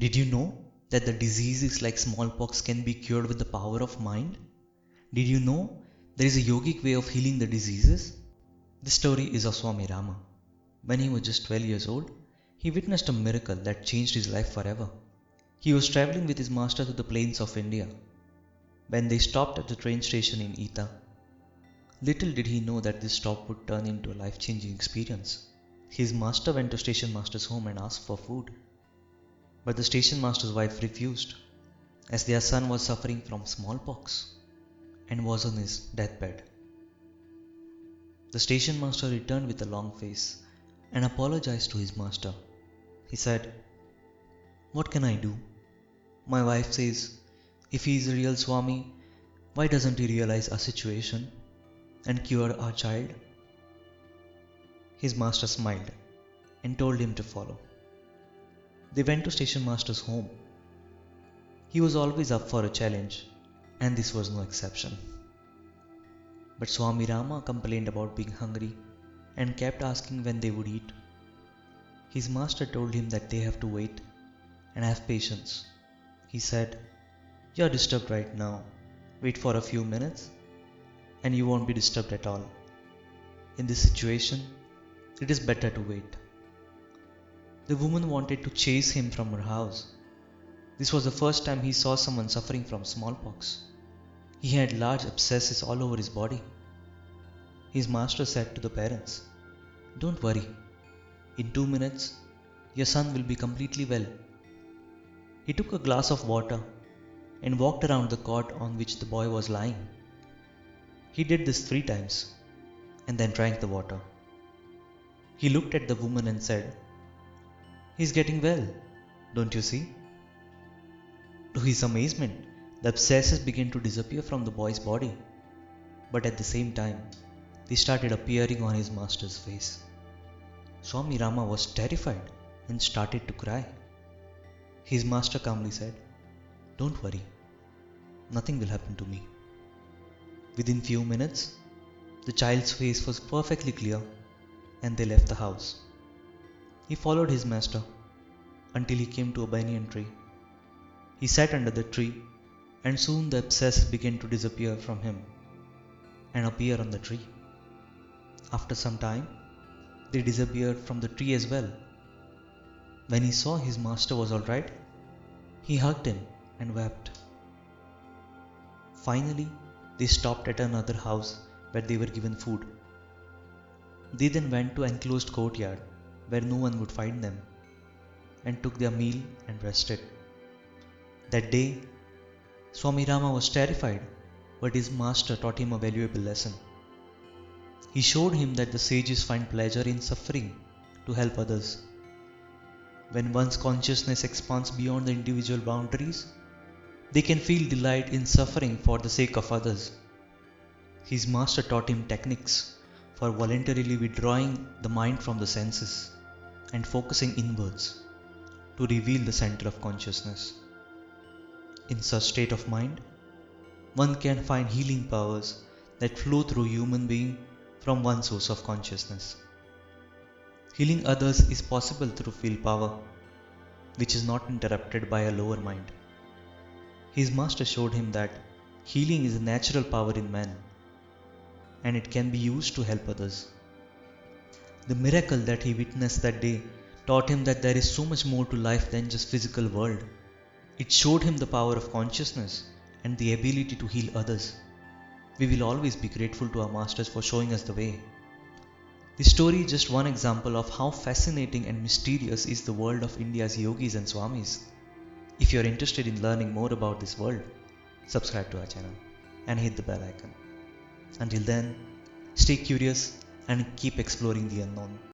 Did you know that the diseases like smallpox can be cured with the power of mind? Did you know there is a yogic way of healing the diseases? This story is of Swami Rama. When he was just 12 years old, he witnessed a miracle that changed his life forever. He was traveling with his master to the plains of India. When they stopped at the train station in Etah, little did he know that this stop would turn into a life-changing experience. His master went to station master's home and asked for food. But the station master's wife refused, as their son was suffering from smallpox and was on his deathbed. The station master returned with a long face and apologized to his master. He said, "What can I do? My wife says, if he is a real Swami, why doesn't he realize our situation and cure our child?" His master smiled and told him to follow. They went to station master's home. He was always up for a challenge, and this was no exception. But Swami Rama complained about being hungry and kept asking when they would eat. His master told him that they have to wait and have patience. He said, "You are disturbed right now. Wait for a few minutes and you won't be disturbed at all. In this situation, it is better to wait." The woman wanted to chase him from her house. This was the first time he saw someone suffering from smallpox. He had large abscesses all over his body. His master said to the parents, "Don't worry. In 2 minutes, your son will be completely well." He took a glass of water and walked around the cot on which the boy was lying. He did this 3 times and then drank the water. He looked at the woman and said, "He's getting well, don't you see?" To his amazement, the abscesses began to disappear from the boy's body, but at the same time, they started appearing on his master's face. Swami Rama was terrified and started to cry. His master calmly said, "Don't worry, nothing will happen to me." Within few minutes, the child's face was perfectly clear and they left the house. He followed his master until he came to a banyan tree. He sat under the tree and soon the abscesses began to disappear from him and appear on the tree. After some time, they disappeared from the tree as well. When he saw his master was all right, he hugged him and wept. Finally, they stopped at another house where they were given food. They then went to an enclosed courtyard where no one would find them and took their meal and rested. That day, Swami Rama was terrified, but his master taught him a valuable lesson. He showed him that the sages find pleasure in suffering to help others. When one's consciousness expands beyond the individual boundaries, they can feel delight in suffering for the sake of others. His master taught him techniques for voluntarily withdrawing the mind from the senses and focusing inwards to reveal the center of consciousness. In such state of mind, one can find healing powers that flow through human being from one source of consciousness. Healing others is possible through feel power, which is not interrupted by a lower mind. His master showed him that healing is a natural power in man, and it can be used to help others. The miracle that he witnessed that day taught him that there is so much more to life than just physical world. It showed him the power of consciousness and the ability to heal others. We will always be grateful to our masters for showing us the way. This story is just one example of how fascinating and mysterious is the world of India's yogis and swamis. If you are interested in learning more about this world, subscribe to our channel and hit the bell icon. Until then, stay curious and keep exploring the unknown.